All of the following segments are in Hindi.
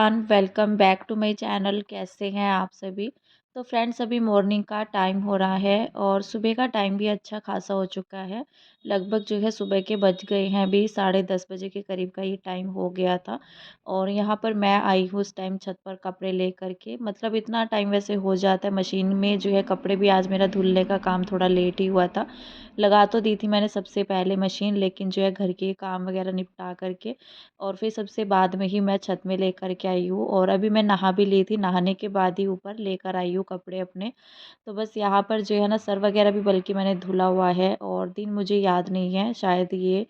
Everyone, welcome back to my channel. कैसे हैं आप सभी। तो फ्रेंड्स, अभी मॉर्निंग का टाइम हो रहा है और सुबह का टाइम भी अच्छा खासा हो चुका है। लगभग जो है सुबह के बज गए हैं, अभी 10:30 बजे के करीब का ये टाइम हो गया था। और यहाँ पर मैं आई हूँ उस टाइम छत पर कपड़े लेकर के। मतलब इतना टाइम वैसे हो जाता है, मशीन में जो है कपड़े भी आज मेरा धुलने का काम थोड़ा लेट ही हुआ था। लगा तो दी थी मैंने सबसे पहले मशीन, लेकिन जो है घर के काम वगैरह निपटा करके और फिर सबसे बाद में ही मैं छत में लेकर के आई हूँ। और अभी मैं नहा भी ली थी, नहाने के बाद ही ऊपर लेकर आई हूँ कपड़े अपने। तो बस यहाँ पर जो है ना सर वगैरह भी बल्कि मैंने धुला हुआ है, और दिन मुझे याद नहीं है, शायद ये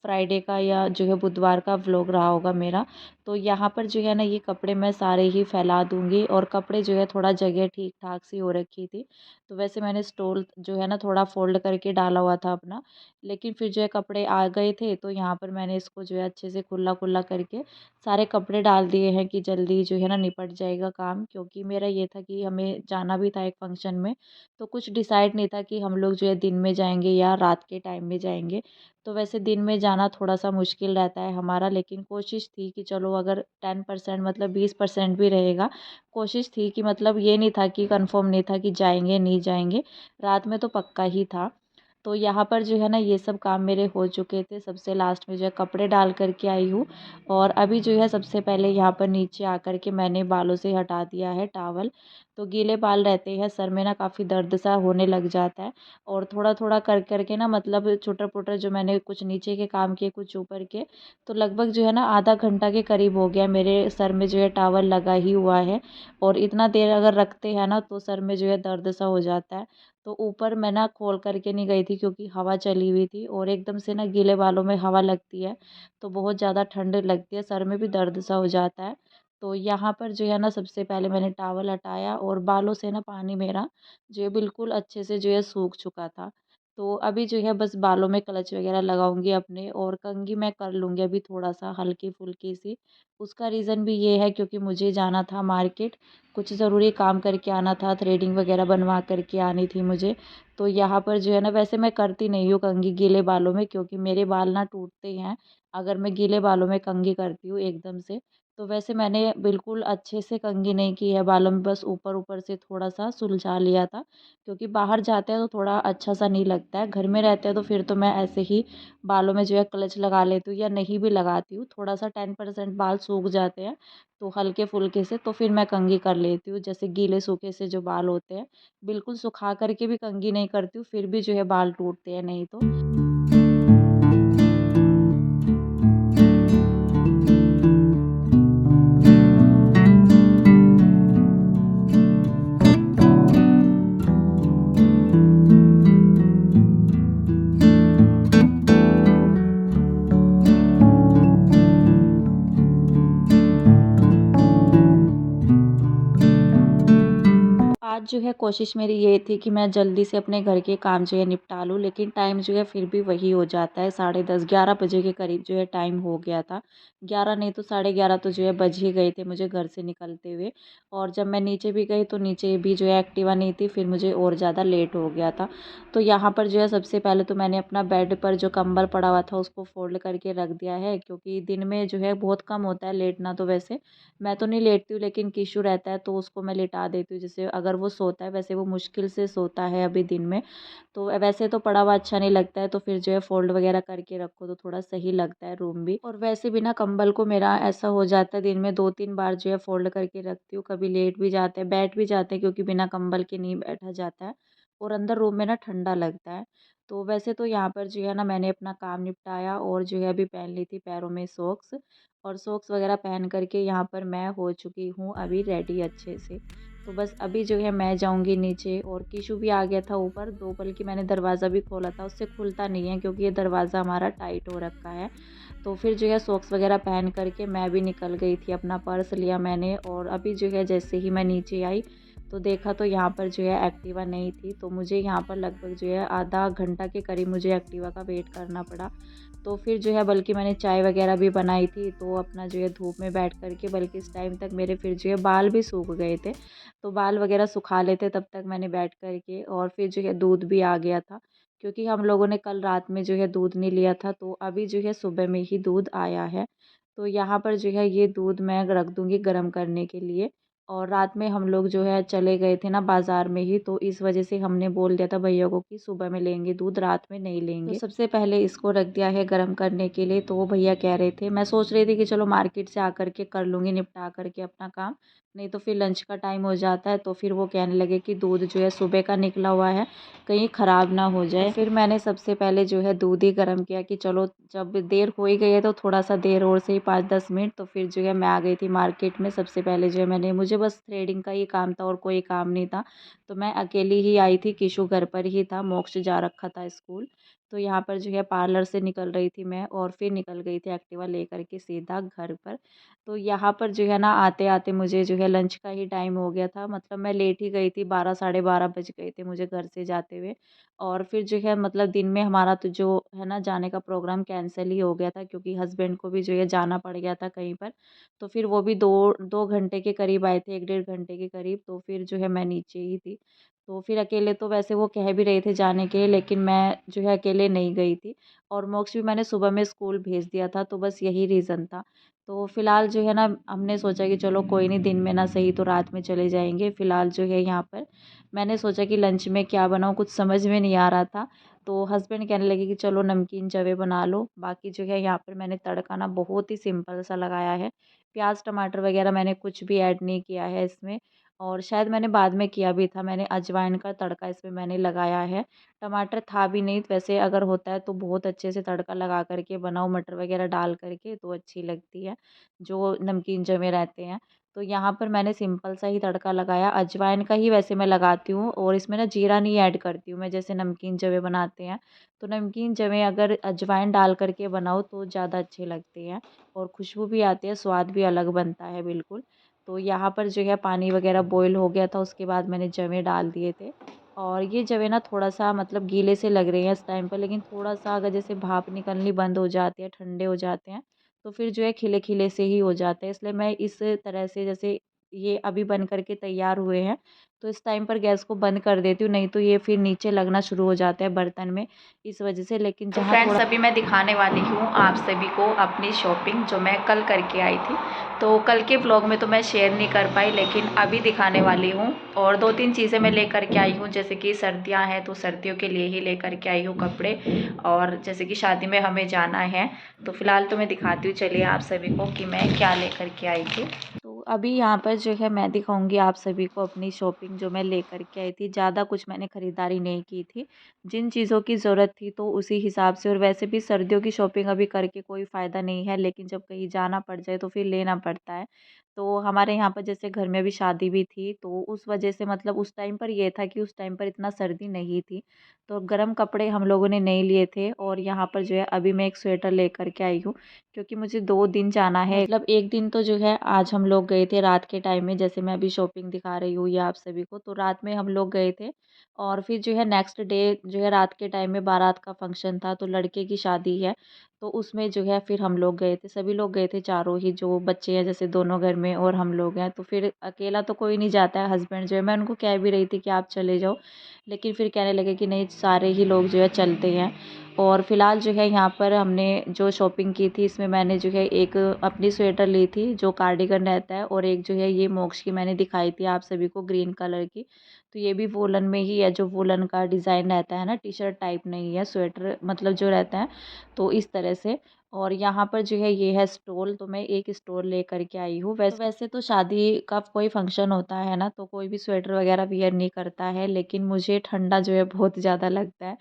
फ्राइडे का या जो है बुधवार का व्लॉग रहा होगा मेरा। तो यहाँ पर जो है ना ये कपड़े मैं सारे ही फैला दूँगी, और कपड़े जो है थोड़ा जगह ठीक ठाक सी हो रखी थी। तो वैसे मैंने स्टोल जो है ना थोड़ा फ़ोल्ड करके डाला हुआ था अपना, लेकिन फिर जो है कपड़े आ गए थे, तो यहाँ पर मैंने इसको जो है अच्छे से खुला-खुला करके सारे कपड़े डाल दिए हैं कि जल्दी जो है ना निपट जाएगा काम। क्योंकि मेरा ये था कि हमें जाना भी था एक फ़ंक्शन में, तो कुछ डिसाइड नहीं था कि हम लोग जो है दिन में जाएँगे या रात के टाइम में जाएँगे। तो वैसे दिन में जाना थोड़ा-सा मुश्किल रहता है हमारा, लेकिन कोशिश थी कि चलो अगर 10% मतलब 20% भी रहेगा, कोशिश थी कि मतलब ये नहीं था कि कन्फ़र्म नहीं था कि जाएँगे, नहीं जाएँगे, रात में तो पक्का ही था। तो यहाँ पर जो है ना ये सब काम मेरे हो चुके थे, सबसे लास्ट में जो है कपड़े डाल कर के आई हूँ। और अभी जो है सबसे पहले यहाँ पर नीचे आकर के मैंने बालों से हटा दिया है टॉवल। तो गीले बाल रहते हैं सर में ना, काफ़ी दर्द सा होने लग जाता है। और थोड़ा-थोड़ा कर के ना, मतलब छोटा-छोटा जो मैंने कुछ नीचे के काम किए, कुछ ऊपर के, तो लगभग जो है ना आधा घंटा के करीब हो गया मेरे सर में जो है टॉवल लगा ही हुआ है। और इतना देर अगर रखते हैं ना तो सर में जो है दर्द सा हो जाता है। तो ऊपर मैं ना खोल करके नहीं गई थी, क्योंकि हवा चली हुई थी, और एकदम से ना गीले बालों में हवा लगती है तो बहुत ज़्यादा ठंड लगती है, सर में भी दर्द सा हो जाता है। तो यहाँ पर जो है ना सबसे पहले मैंने टॉवल हटाया, और बालों से ना पानी मेरा जो है बिल्कुल अच्छे से जो है सूख चुका था। तो अभी जो है बस बालों में क्लच वगैरह लगाऊंगी अपने, और कंघी मैं कर लूँगी अभी थोड़ा सा हल्की फुल्की सी। उसका रीज़न भी ये है क्योंकि मुझे जाना था मार्केट, कुछ ज़रूरी काम करके आना था, थ्रेडिंग वगैरह बनवा करके आनी थी मुझे। तो यहाँ पर जो है ना, वैसे मैं करती नहीं हूँ कंघी गीले बालों में, क्योंकि मेरे बाल ना टूटते हैं अगर मैं गीले बालों में कंघी करती हूँ एकदम से। तो वैसे मैंने बिल्कुल अच्छे से कंघी नहीं की है बालों में, बस ऊपर-ऊपर से थोड़ा-सा सुलझा लिया था। क्योंकि बाहर जाते हैं तो थोड़ा अच्छा सा नहीं लगता है, घर में रहते हैं तो फिर तो मैं ऐसे ही बालों में जो है क्लच लगा लेती हूँ, या नहीं भी लगाती हूँ, थोड़ा-सा 10% बाल सूख जाते हैं तो हल्के-फुल्के से, तो फिर मैं कंघी कर लेती हूँ। जैसे गीले सूखे से जो बाल होते हैं, बिल्कुल सुखा कर के भी कंघी नहीं करती हूँ, फिर भी जो है बाल टूटते हैं नहीं तो। आज जो है कोशिश मेरी ये थी कि मैं जल्दी से अपने घर के काम जो है निपटा लूँ, लेकिन टाइम जो है फिर भी वही हो जाता है, 10:30 11 बजे के करीब जो है टाइम हो गया था। 11 नहीं तो 11:30 तो जो है बज ही गए थे मुझे घर से निकलते हुए। और जब मैं नीचे भी गई तो नीचे भी जो है एक्टिवा नहीं थी, फिर मुझे और ज़्यादा लेट हो गया था। तो यहाँ पर जो है सबसे पहले तो मैंने अपना बेड पर जो कंबल पड़ा हुआ था उसको फ़ोल्ड करके रख दिया है, क्योंकि दिन में जो है बहुत कम होता है लेटना। तो वैसे मैं तो नहीं लेटती हूँ, लेकिन किशु रहता है तो उसको मैं लिटा देती हूँ, जैसे अगर वो सोता है, वैसे वो मुश्किल से सोता है अभी दिन में। तो वैसे तो पड़ा हुआ अच्छा नहीं लगता है, तो फिर जो है फ़ोल्ड वगैरह करके रखो तो थोड़ा सही लगता है रूम भी। और वैसे भी ना कंबल को मेरा ऐसा हो जाता है, दिन में 2-3 बार जो है फ़ोल्ड करके रखती हूँ, कभी लेट भी जाते हैं, बैठ भी जाते हैं, क्योंकि बिना कंबल के नहीं बैठा जाता है, और अंदर रूम में ना ठंडा लगता है। तो वैसे तो यहाँ पर जो है ना मैंने अपना काम निपटाया, और जो है अभी पहन ली थी पैरों में सॉक्स, और सॉक्स वगैरह पहन करके यहाँ पर मैं हो चुकी हूँ अभी रेडी अच्छे से। तो बस अभी जो है मैं जाऊँगी नीचे, और किशु भी आ गया था ऊपर, 2 बल्कि मैंने दरवाज़ा भी खोला था, उससे खुलता नहीं है क्योंकि ये दरवाज़ा हमारा टाइट हो रखा है। तो फिर जो है सॉक्स वगैरह पहन करके मैं भी निकल गई थी, अपना पर्स लिया मैंने, और अभी जो है जैसे ही मैं नीचे आई तो देखा तो यहाँ पर जो है एक्टिवा नहीं थी। तो मुझे यहाँ पर लगभग जो है आधा घंटा के करीब मुझे एक्टिवा का वेट करना पड़ा। तो फिर जो है बल्कि मैंने चाय वगैरह भी बनाई थी, तो अपना जो है धूप में बैठ कर के, बल्कि इस टाइम तक मेरे फिर जो है बाल भी सूख गए थे। तो बाल वगैरह सुखा लेते तब तक मैंने बैठ कर के, और फिर जो है दूध भी आ गया था, क्योंकि हम लोगों ने कल रात में जो है दूध नहीं लिया था, तो अभी जो है सुबह में ही दूध आया है। तो यहाँ पर जो है ये दूध मैं रख दूँगी गर्म करने के लिए। और रात में हम लोग जो है चले गए थे ना बाज़ार में ही, तो इस वज़ह से हमने बोल दिया था भैया को कि सुबह में लेंगे दूध, रात में नहीं लेंगे। तो सबसे पहले इसको रख दिया है गर्म करने के लिए। तो वो भैया कह रहे थे, मैं सोच रही थी कि चलो मार्केट से आकर के कर लूँगी निपटा कर के अपना काम, नहीं तो फिर लंच का टाइम हो जाता है। तो फिर वो कहने लगे कि दूध जो है सुबह का निकला हुआ है, कहीं ख़राब ना हो जाए। फिर मैंने सबसे पहले जो है दूध ही गर्म किया कि चलो जब देर हो ही गई है तो थोड़ा सा देर और से ही 5-10 मिनट। तो फिर जो है मैं आ गई थी मार्केट में। सबसे पहले जो है मुझे बस थ्रेडिंग का ही काम था और कोई काम नहीं था। तो मैं अकेली ही आई थी, किशु घर पर ही था, मोक्ष जा रखा था स्कूल। तो यहाँ पर जो है पार्लर से निकल रही थी मैं और फिर निकल गई थी एक्टिवा लेकर के सीधा घर पर। तो यहाँ पर जो है ना आते-आते मुझे जो है लंच का ही टाइम हो गया था। मतलब मैं लेट ही गई थी, 12 साढ़े 12 बज गए थे मुझे घर से जाते हुए। और फिर जो है मतलब दिन में हमारा तो जो है ना जाने का प्रोग्राम कैंसल ही हो गया था, क्योंकि हस्बैंड को भी जो है जाना पड़ गया था कहीं पर। तो फिर वो भी 2 घंटे के करीब आए थे, 1 डेढ़ घंटे के करीब। तो फिर जो है मैं नीचे ही थी। तो फिर अकेले तो वैसे वो कह भी रहे थे जाने के लिए, लेकिन मैं जो है अकेले नहीं गई थी। और मोक्ष भी मैंने सुबह में स्कूल भेज दिया था, तो बस यही रीज़न था। तो फ़िलहाल जो है ना हमने सोचा कि चलो कोई नहीं, दिन में ना सही तो रात में चले जाएँगे। फ़िलहाल जो है यहाँ पर मैंने सोचा कि लंच में क्या बनाऊँ, कुछ समझ में नहीं आ रहा था। तो हस्बैंड कहने लगे कि चलो नमकीन जवे बना लो। बाकी जो है यहाँ पर मैंने तड़का ना बहुत ही सिंपल सा लगाया है। प्याज़ टमाटर वग़ैरह मैंने कुछ भी ऐड नहीं किया है इसमें। और शायद मैंने बाद में किया भी था, मैंने अजवाइन का तड़का इसमें मैंने लगाया है। टमाटर था भी नहीं, वैसे अगर होता है तो बहुत अच्छे से तड़का लगा कर के बनाओ मटर वग़ैरह डाल कर के, तो अच्छी लगती है, जो नमकीन जवे रहते हैं। तो यहाँ पर मैंने सिंपल सा ही तड़का लगाया, अजवाइन का ही वैसे मैं लगाती हूँ और इसमें ना जीरा नहीं ऐड करती हूँ मैं, जैसे नमकीन जवे बनाते हैं। तो नमकीन जवे अगर अजवाइन डाल कर के बनाओ तो ज़्यादा अच्छे लगते हैं और खुशबू भी आती है, स्वाद भी अलग बनता है बिल्कुल। तो यहाँ पर जो है पानी वग़ैरह बॉयल हो गया था, उसके बाद मैंने जवे डाल दिए थे। और ये जवे ना थोड़ा-सा मतलब गीले से लग रहे हैं इस टाइम पर, लेकिन थोड़ा-सा अगर जैसे भाप निकलनी बंद हो जाती है, ठंडे हो जाते हैं, तो फिर जो है खिले-खिले से ही हो जाते हैं। इसलिए मैं इस तरह से, जैसे ये अभी बन कर के तैयार हुए हैं, तो इस टाइम पर गैस को बंद कर देती हूँ, नहीं तो ये फिर नीचे लगना शुरू हो जाता है बर्तन में, इस वजह से। लेकिन तो जहाँ फ्रेंड्स थोड़ा अभी मैं दिखाने वाली हूँ आप सभी को अपनी शॉपिंग जो मैं कल करके आई थी। तो कल के व्लॉग में तो मैं शेयर नहीं कर पाई, लेकिन अभी दिखाने वाली हूँ। और 2-3 चीज़ें मैं लेकर के आई हूँ, जैसे कि सर्दियाँ हैं तो सर्दियों के लिए ही लेकर के आई हूँ कपड़े, और जैसे कि शादी में हमें जाना है। तो फ़िलहाल तो मैं दिखाती हूँ, चलिए आप सभी को कि मैं क्या लेकर के आई थी। तो अभी यहाँ पर जो है मैं दिखाऊंगी आप सभी को अपनी शॉपिंग जो मैं लेकर के आई थी। ज़्यादा कुछ मैंने ख़रीदारी नहीं की थी, जिन चीज़ों की ज़रूरत थी तो उसी हिसाब से। और वैसे भी सर्दियों की शॉपिंग अभी करके कोई फ़ायदा नहीं है, लेकिन जब कहीं जाना पड़ जाए तो फिर लेना पड़ता है। तो हमारे यहाँ पर जैसे घर में भी शादी भी थी, तो उस वजह से मतलब उस टाइम पर ये था कि उस टाइम पर इतना सर्दी नहीं थी, तो गर्म कपड़े हम लोगों ने नहीं लिए थे। और यहाँ पर जो है अभी मैं एक स्वेटर लेकर के आई हूँ, क्योंकि मुझे 2 दिन जाना है। मतलब एक दिन तो जो है आज हम लोग गए थे रात के टाइम में, जैसे मैं अभी शॉपिंग दिखा रही हूँ ये आप सभी को, तो रात में हम लोग गए थे। और फिर जो है नेक्स्ट डे जो है रात के टाइम में बारात का फंक्शन था, तो लड़के की शादी है, तो उसमें जो है फिर हम लोग गए थे, सभी लोग गए थे, चारों ही जो बच्चे हैं जैसे दोनों घर में और हम लोग हैं। तो फिर अकेला तो कोई नहीं जाता है, हस्बैंड जो है, मैं उनको कह भी रही थी कि आप चले जाओ, लेकिन फिर कहने लगे कि नहीं सारे ही लोग जो है चलते हैं। और फ़िलहाल जो है यहाँ पर हमने जो शॉपिंग की थी, इसमें मैंने जो है एक अपनी स्वेटर ली थी जो कार्डिगन रहता है, और एक जो है ये मोक्ष की मैंने दिखाई थी आप सभी को ग्रीन कलर की। तो ये भी वूलन में ही है, जो वूलन का डिज़ाइन रहता है ना, टी शर्ट टाइप नहीं है, स्वेटर मतलब जो रहता है, तो इस तरह से। और यहाँ पर जो है ये है स्टॉल, तो मैं एक स्टॉल लेकर के आई हूँ। वैसे तो शादी का कोई फंक्शन होता है ना, तो कोई भी स्वेटर वगैरह वियर नहीं करता है, लेकिन मुझे ठंडा जो है बहुत ज़्यादा लगता है,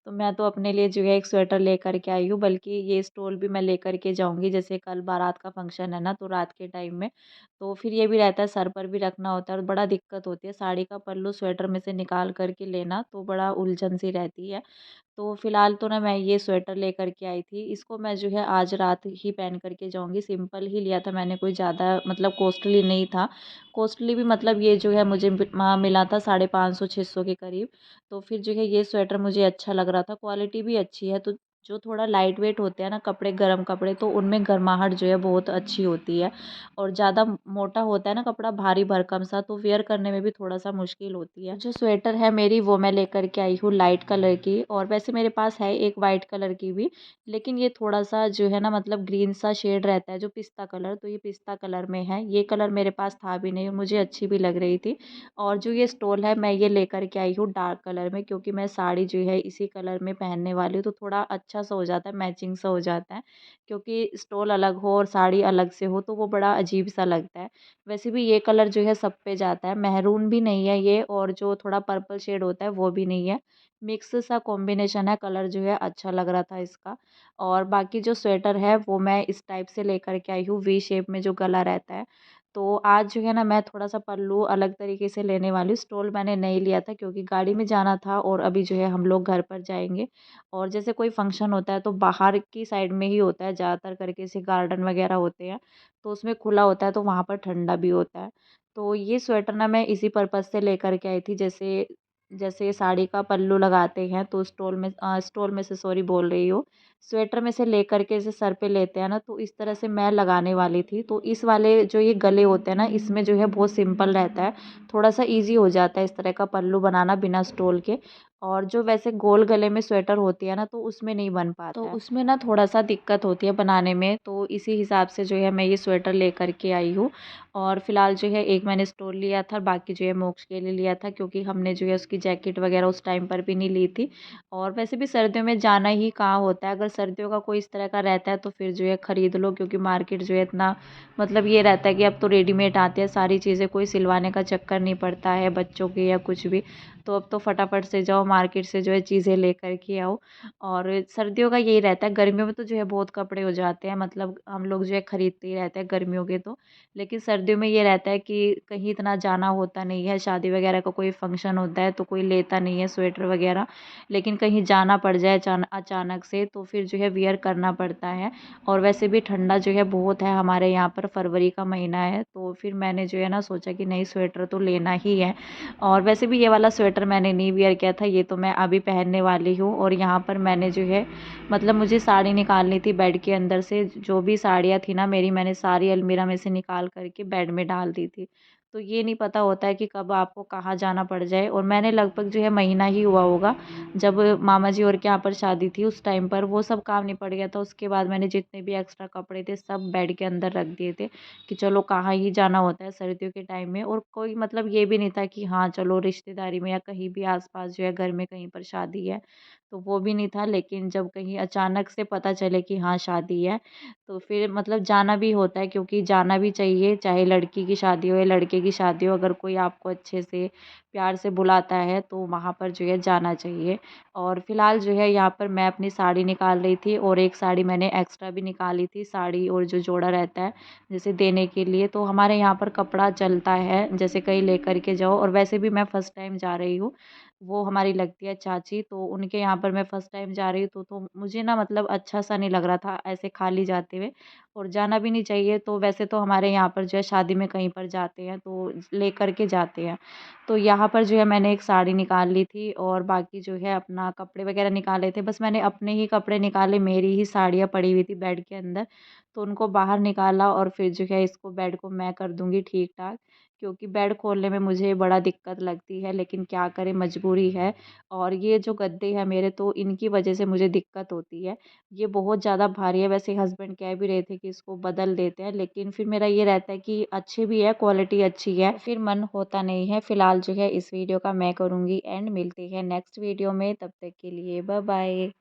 तो मैं तो अपने लिए जो है एक स्वेटर लेकर के आई हूँ। बल्कि ये स्टॉल भी मैं लेकर के जाऊँगी, जैसे कल बारात का फंक्शन है ना, तो रात के टाइम में तो फिर ये भी रहता है, सर पर भी रखना होता है और बड़ा दिक्कत होती है साड़ी का पल्लू स्वेटर में से निकाल कर के लेना, तो बड़ा उलझन सी रहती है। तो फ़िलहाल तो ना मैं ये स्वेटर लेकर के आई थी, इसको मैं जो है आज रात ही पहन कर के जाऊँगी। सिंपल ही लिया था मैंने, कोई ज़्यादा मतलब कॉस्टली नहीं था। कॉस्टली भी मतलब ये जो है मुझे वहाँ मिला था 550-600 के करीब। तो फिर जो है ये स्वेटर मुझे अच्छा लग रहा था, क्वालिटी भी अच्छी है, तो जो थोड़ा लाइट वेट होते हैं ना कपड़े, गर्म कपड़े, तो उनमें गर्माहट जो है बहुत अच्छी होती है। और ज़्यादा मोटा होता है ना कपड़ा, भारी भरकम सा, तो वेयर करने में भी थोड़ा सा मुश्किल होती है। जो स्वेटर है मेरी, वो मैं लेकर के आई हूँ लाइट कलर की, और वैसे मेरे पास है एक वाइट कलर की भी, लेकिन ये थोड़ा सा जो है ना मतलब ग्रीन सा शेड रहता है, जो पिस्ता कलर, तो ये पिस्ता कलर में है। ये कलर मेरे पास था भी नहीं, मुझे अच्छी भी लग रही थी। और जो ये स्टोल है, मैं ये लेकर के आई हूँ डार्क कलर में, क्योंकि मैं साड़ी जो है इसी कलर में पहनने वाली हूँ, तो थोड़ा अच्छा सा हो जाता है, मैचिंग सा हो जाता है। क्योंकि स्टोल अलग हो और साड़ी अलग से हो तो वो बड़ा अजीब सा लगता है। वैसे भी ये कलर जो है सब पे जाता है, मेहरून भी नहीं है ये, और जो थोड़ा पर्पल शेड होता है वो भी नहीं है। मिक्स सा कॉम्बिनेशन है, कलर जो है अच्छा लग रहा था इसका। और बाकी जो स्वेटर है वो मैं इस टाइप से लेकर के आई हूँ, वी शेप में जो गला रहता है। तो आज जो है ना मैं थोड़ा सा पल्लू अलग तरीके से लेने वाली हूँ। स्टोल मैंने नहीं लिया था क्योंकि गाड़ी में जाना था, और अभी जो है हम लोग घर पर जाएंगे। और जैसे कोई फंक्शन होता है तो बाहर की साइड में ही होता है ज़्यादातर करके, जैसे गार्डन वगैरह होते हैं तो उसमें खुला होता है, तो वहाँ पर ठंडा भी होता है। तो ये स्वेटर ना मैं इसी पर्पज़ से लेकर के आई थी, जैसे जैसे साड़ी का पल्लू लगाते हैं तो स्टोल में से सॉरी बोल रही हूँ, स्वेटर में से लेकर के इसे सर पे लेते हैं ना, तो इस तरह से मैं लगाने वाली थी। तो इस वाले जो ये गले होते हैं ना, इसमें जो है बहुत सिंपल रहता है, थोड़ा सा ईज़ी हो जाता है इस तरह का पल्लू बनाना बिना स्टोल के। और जो वैसे गोल गले में स्वेटर होती है ना, तो उसमें नहीं बन पाता तो है, उसमें ना थोड़ा सा दिक्कत होती है बनाने में। तो इसी हिसाब से जो है मैं ये स्वेटर लेकर के आई हूँ। और फ़िलहाल जो है एक मैंने स्टोल लिया था, बाकी जो है मोक्ष के लिए लिया था, क्योंकि हमने जो है उसकी जैकेट वगैरह उस टाइम पर भी नहीं ली थी। और वैसे भी सर्दियों में जाना ही कहाँ होता है, अगर सर्दियों का कोई इस तरह का रहता है तो फिर जो है ख़रीद लो, क्योंकि मार्केट जो है इतना मतलब ये रहता है कि अब तो रेडीमेड आते हैं सारी चीज़ें, कोई सिलवाने का चक्कर नहीं पड़ता है बच्चों के या कुछ भी। तो अब तो फटाफट से जाओ मार्केट से जो है चीज़ें लेकर के आओ। और सर्दियों का यही रहता है, गर्मियों में तो जो है बहुत कपड़े हो जाते हैं, मतलब हम लोग जो है खरीदते ही रहते हैं गर्मियों के तो। लेकिन सर्दियों में ये रहता है कि कहीं इतना जाना होता नहीं है, शादी वगैरह का कोई फंक्शन होता है तो कोई लेता नहीं है स्वेटर वगैरह। लेकिन कहीं जाना पड़ जाए अचानक से तो फिर जो है वियर करना पड़ता है। और वैसे भी ठंडा जो है बहुत है हमारे यहाँ पर, फरवरी का महीना है, तो फिर मैंने जो है ना सोचा कि नहीं स्वेटर तो लेना ही है। और वैसे भी ये वाला स्वेटर मैंने नहीं वियर किया था, ये तो मैं अभी पहनने वाली हूँ। और यहाँ पर मैंने जो है मतलब मुझे साड़ी निकालनी थी बेड के अंदर से, जो भी साड़ियाँ थी ना मेरी, मैंने सारी अलमीरा में से निकाल करके बेड में डाल दी थी। तो ये नहीं पता होता है कि कब आपको कहाँ जाना पड़ जाए। और मैंने लगभग जो है महीना ही हुआ होगा, जब मामा जी और के यहाँ पर शादी थी उस टाइम पर वो सब काम निपट गया था। उसके बाद मैंने जितने भी एक्स्ट्रा कपड़े थे सब बेड के अंदर रख दिए थे, कि चलो कहाँ ही जाना होता है सर्दियों के टाइम में। और कोई मतलब ये भी नहीं था कि हाँ चलो रिश्तेदारी में या कहीं भी आसपास जो है घर में कहीं पर शादी है, तो वो भी नहीं था। लेकिन जब कहीं अचानक से पता चले कि हाँ शादी है, तो फिर मतलब जाना भी होता है, क्योंकि जाना भी चाहिए, चाहे लड़की की शादी हो या लड़के की शादी हो, अगर कोई आपको अच्छे से प्यार से बुलाता है तो वहाँ पर जो है जाना चाहिए। और फिलहाल जो है यहाँ पर मैं अपनी साड़ी निकाल रही थी, और एक साड़ी मैंने एक्स्ट्रा भी निकाली थी, साड़ी और जो जोड़ा रहता है जैसे देने के लिए। तो हमारे यहाँ पर कपड़ा चलता है, जैसे कहीं लेकर के जाओ। और वैसे भी मैं फ़र्स्ट टाइम जा रही हूँ, वो हमारी लगती है चाची, तो उनके यहाँ पर मैं फ़र्स्ट टाइम जा रही हूँ, तो मुझे ना मतलब अच्छा सा नहीं लग रहा था ऐसे खाली जाते हुए, और जाना भी नहीं चाहिए। तो वैसे तो हमारे यहाँ पर जो है शादी में कहीं पर जाते हैं तो लेकर के जाते हैं। तो यहाँ पर जो है मैंने एक साड़ी निकाल ली थी, और बाकी जो है अपना कपड़े वगैरह निकाले थे। बस मैंने अपने ही कपड़े निकाले, मेरी ही साड़ियाँ पड़ी हुई थी बेड के अंदर, तो उनको बाहर निकाला। और फिर जो है इसको बेड को मैं कर दूँगी ठीक-ठाक, क्योंकि बेड खोलने में मुझे बड़ा दिक्कत लगती है, लेकिन क्या करें मजबूरी है। और ये जो गद्दे हैं मेरे, तो इनकी वजह से मुझे दिक्कत होती है। ये बहुत ज़्यादा भारी है, वैसे हस्बैंड कह भी रहे थे कि इसको बदल देते हैं, लेकिन फिर मेरा ये रहता है कि अच्छे भी है, क्वालिटी अच्छी है, तो फिर मन होता नहीं है। फिलहाल जो है इस वीडियो का मैं करूँगी एंड, मिलते हैं नेक्स्ट वीडियो में, तब तक के लिए बाय बाय।